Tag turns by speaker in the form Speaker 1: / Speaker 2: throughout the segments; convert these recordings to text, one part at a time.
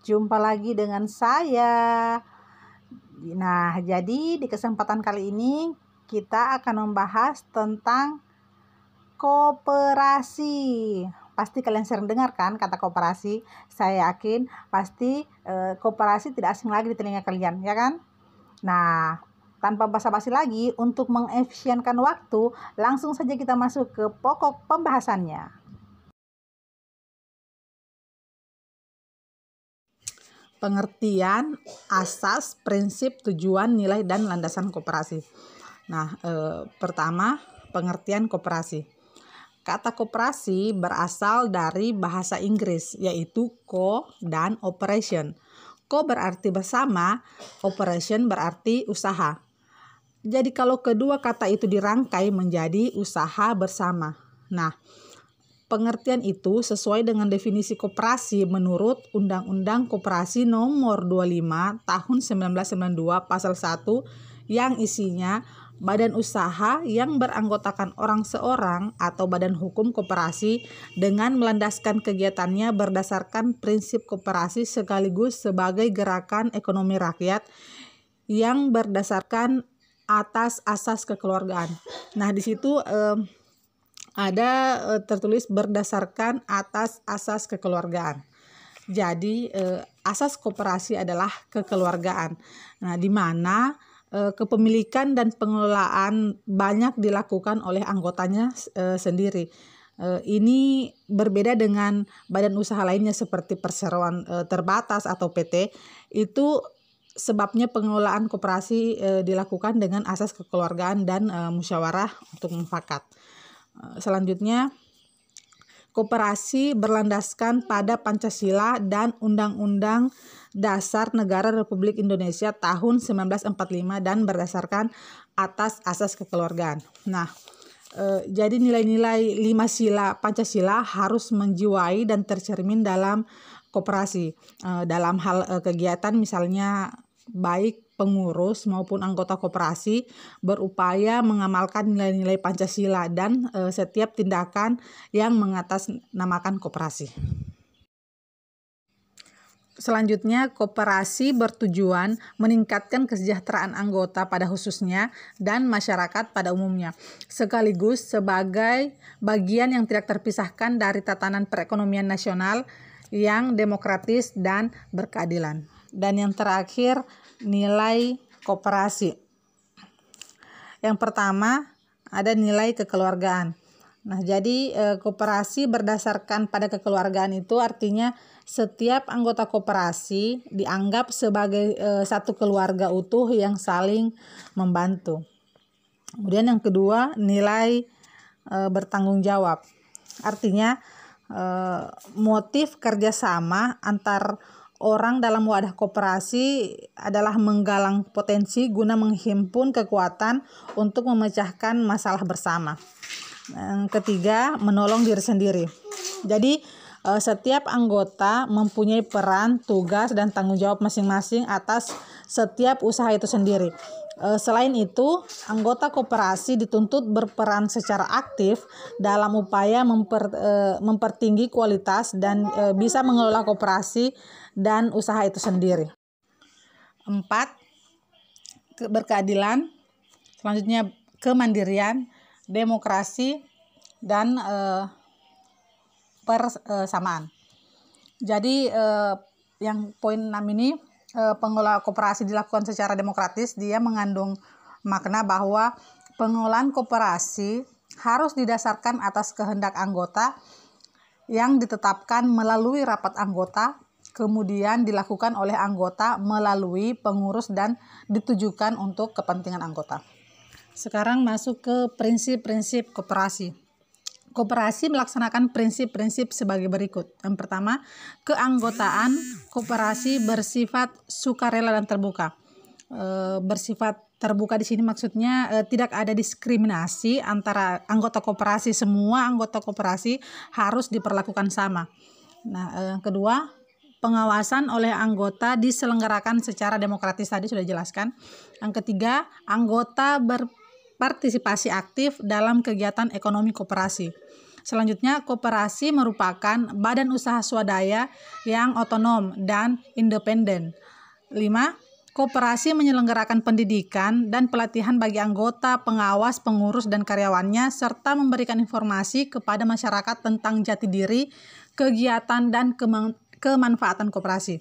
Speaker 1: Jumpa lagi dengan saya. Nah, jadi di kesempatan kali ini kita akan membahas tentang koperasi. Pasti kalian sering dengar kan kata koperasi. Saya yakin pasti koperasi tidak asing lagi di telinga kalian, ya kan? Nah, tanpa basa-basi lagi, untuk mengefisienkan waktu, langsung saja kita masuk ke pokok pembahasannya. Pengertian, asas, prinsip, tujuan, nilai, dan landasan koperasi. Nah, pertama, pengertian koperasi. Kata koperasi berasal dari bahasa Inggris, yaitu co dan operation. Co berarti bersama, operation berarti usaha. Jadi kalau kedua kata itu dirangkai menjadi usaha bersama. Nah, pengertian itu sesuai dengan definisi koperasi menurut Undang-Undang Koperasi Nomor 25 Tahun 1992 Pasal 1 yang isinya badan usaha yang beranggotakan orang seorang atau badan hukum koperasi dengan melandaskan kegiatannya berdasarkan prinsip koperasi sekaligus sebagai gerakan ekonomi rakyat yang berdasarkan atas asas kekeluargaan. Nah, di situ ada tertulis berdasarkan atas asas kekeluargaan. Jadi asas koperasi adalah kekeluargaan. Nah, di mana kepemilikan dan pengelolaan banyak dilakukan oleh anggotanya sendiri. Ini berbeda dengan badan usaha lainnya seperti perseroan terbatas atau PT. Itu sebabnya pengelolaan koperasi dilakukan dengan asas kekeluargaan dan musyawarah untuk mufakat. Selanjutnya, koperasi berlandaskan pada Pancasila dan Undang-Undang Dasar Negara Republik Indonesia tahun 1945 dan berdasarkan atas asas kekeluargaan. Nah, jadi nilai-nilai 5 sila Pancasila harus menjiwai dan tercermin dalam koperasi. Dalam hal kegiatan misalnya baik pengurus maupun anggota koperasi berupaya mengamalkan nilai-nilai Pancasila dan setiap tindakan yang mengatasnamakan koperasi. Selanjutnya, koperasi bertujuan meningkatkan kesejahteraan anggota pada khususnya dan masyarakat pada umumnya, sekaligus sebagai bagian yang tidak terpisahkan dari tatanan perekonomian nasional yang demokratis dan berkeadilan. Dan yang terakhir, nilai koperasi. Yang pertama, ada nilai kekeluargaan. Nah, jadi koperasi berdasarkan pada kekeluargaan itu artinya setiap anggota koperasi dianggap sebagai satu keluarga utuh yang saling membantu. Kemudian yang kedua, nilai bertanggung jawab. Artinya motif kerjasama antar orang dalam wadah koperasi adalah menggalang potensi guna menghimpun kekuatan untuk memecahkan masalah bersama. Yang ketiga, menolong diri sendiri. Jadi setiap anggota mempunyai peran, tugas, dan tanggung jawab masing-masing atas setiap usaha itu sendiri. Selain itu, anggota koperasi dituntut berperan secara aktif dalam upaya mempertinggi kualitas dan bisa mengelola koperasi dan usaha itu sendiri. 4. Berkeadilan. Selanjutnya, kemandirian, demokrasi, dan persamaan. Jadi yang poin 6 ini, pengelolaan koperasi dilakukan secara demokratis. Dia mengandung makna bahwa pengelolaan koperasi harus didasarkan atas kehendak anggota yang ditetapkan melalui rapat anggota, kemudian dilakukan oleh anggota melalui pengurus dan ditujukan untuk kepentingan anggota. Sekarang masuk ke prinsip-prinsip koperasi. Koperasi melaksanakan prinsip-prinsip sebagai berikut. Yang pertama, keanggotaan koperasi bersifat sukarela dan terbuka. Bersifat terbuka di sini maksudnya tidak ada diskriminasi antara anggota koperasi. Semua anggota koperasi harus diperlakukan sama. Nah, yang kedua, pengawasan oleh anggota diselenggarakan secara demokratis, tadi sudah dijelaskan. Yang ketiga, anggota berpartisipasi aktif dalam kegiatan ekonomi koperasi. Selanjutnya, koperasi merupakan badan usaha swadaya yang otonom dan independen. 5. Koperasi menyelenggarakan pendidikan dan pelatihan bagi anggota, pengawas, pengurus, dan karyawannya, serta memberikan informasi kepada masyarakat tentang jati diri, kegiatan, dan kemanfaatan koperasi.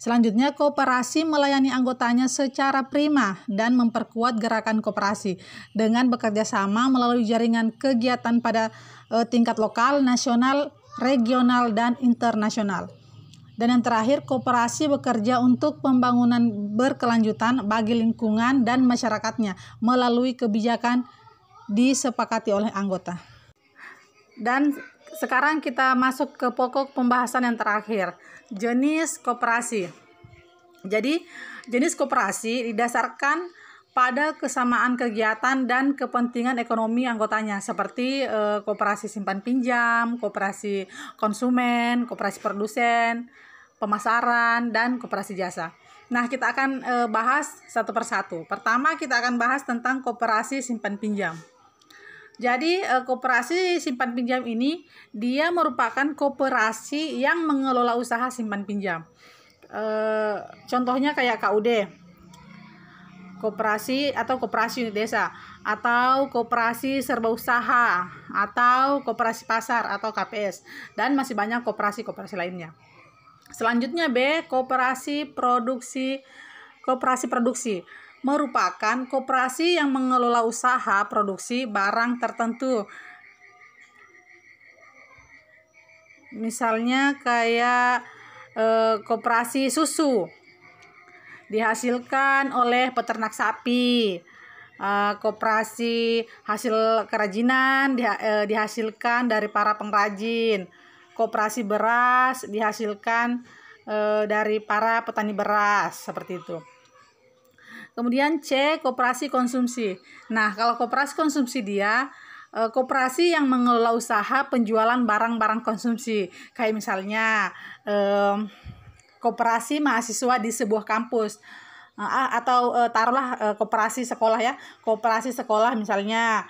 Speaker 1: Selanjutnya, koperasi melayani anggotanya secara prima dan memperkuat gerakan koperasi dengan bekerja sama melalui jaringan kegiatan pada tingkat lokal, nasional, regional, dan internasional. Dan yang terakhir, koperasi bekerja untuk pembangunan berkelanjutan bagi lingkungan dan masyarakatnya melalui kebijakan disepakati oleh anggota. Dan sekarang kita masuk ke pokok pembahasan yang terakhir, jenis koperasi. Jadi, jenis koperasi didasarkan pada kesamaan kegiatan dan kepentingan ekonomi anggotanya, seperti koperasi simpan pinjam, koperasi konsumen, koperasi produsen, pemasaran, dan koperasi jasa. Nah, kita akan bahas satu persatu. Pertama, kita akan bahas tentang koperasi simpan pinjam. Jadi, koperasi simpan pinjam ini dia merupakan koperasi yang mengelola usaha simpan pinjam. Contohnya kayak KUD, koperasi atau koperasi unit desa, atau koperasi serba usaha, atau koperasi pasar atau KPS, dan masih banyak koperasi lainnya. Selanjutnya B, koperasi produksi. Koperasi produksi merupakan koperasi yang mengelola usaha produksi barang tertentu. Misalnya kayak koperasi susu dihasilkan oleh peternak sapi, koperasi hasil kerajinan dihasilkan dari para pengrajin, koperasi beras dihasilkan dari para petani beras, seperti itu. Kemudian C, koperasi konsumsi. Nah, kalau koperasi konsumsi dia koperasi yang mengelola usaha penjualan barang-barang konsumsi. Kayak misalnya koperasi mahasiswa di sebuah kampus, atau taruhlah koperasi sekolah ya. Koperasi sekolah misalnya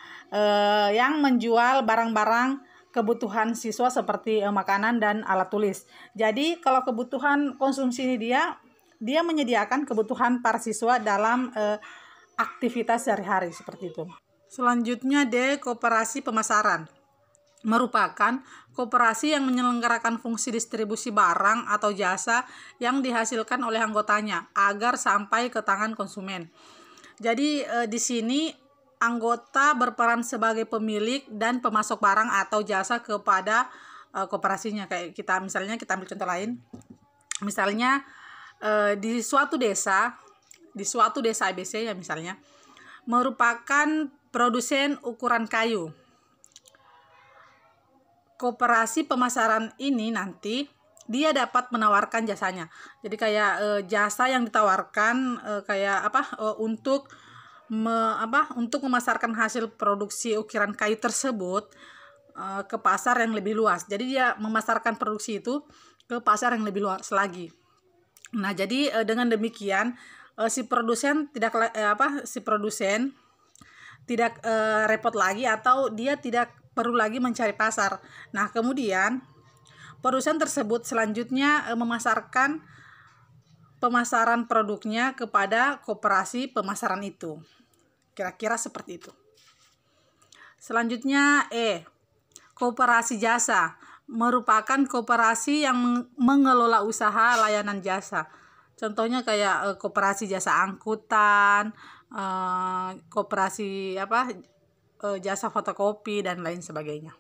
Speaker 1: yang menjual barang-barang kebutuhan siswa seperti makanan dan alat tulis. Jadi kalau kebutuhan konsumsi ini dia menyediakan kebutuhan para siswa dalam aktivitas sehari-hari, seperti itu. Selanjutnya D, koperasi pemasaran. Merupakan koperasi yang menyelenggarakan fungsi distribusi barang atau jasa yang dihasilkan oleh anggotanya agar sampai ke tangan konsumen. Jadi di sini anggota berperan sebagai pemilik dan pemasok barang atau jasa kepada koperasinya. Kayak kita ambil contoh lain. Misalnya di suatu desa ABC ya misalnya, merupakan produsen ukuran kayu. Koperasi pemasaran ini nanti dia dapat menawarkan jasanya. Jadi kayak jasa yang ditawarkan untuk memasarkan hasil produksi ukiran kayu tersebut ke pasar yang lebih luas. Jadi dia memasarkan produksi itu ke pasar yang lebih luas lagi. Nah, jadi dengan demikian si produsen tidak repot lagi, atau dia tidak perlu lagi mencari pasar. Nah, kemudian produsen tersebut selanjutnya memasarkan pemasaran produknya kepada koperasi pemasaran itu. Kira-kira seperti itu. Selanjutnya E, koperasi jasa. Merupakan koperasi yang mengelola usaha layanan jasa. Contohnya kayak koperasi jasa angkutan, koperasi jasa fotokopi, dan lain sebagainya.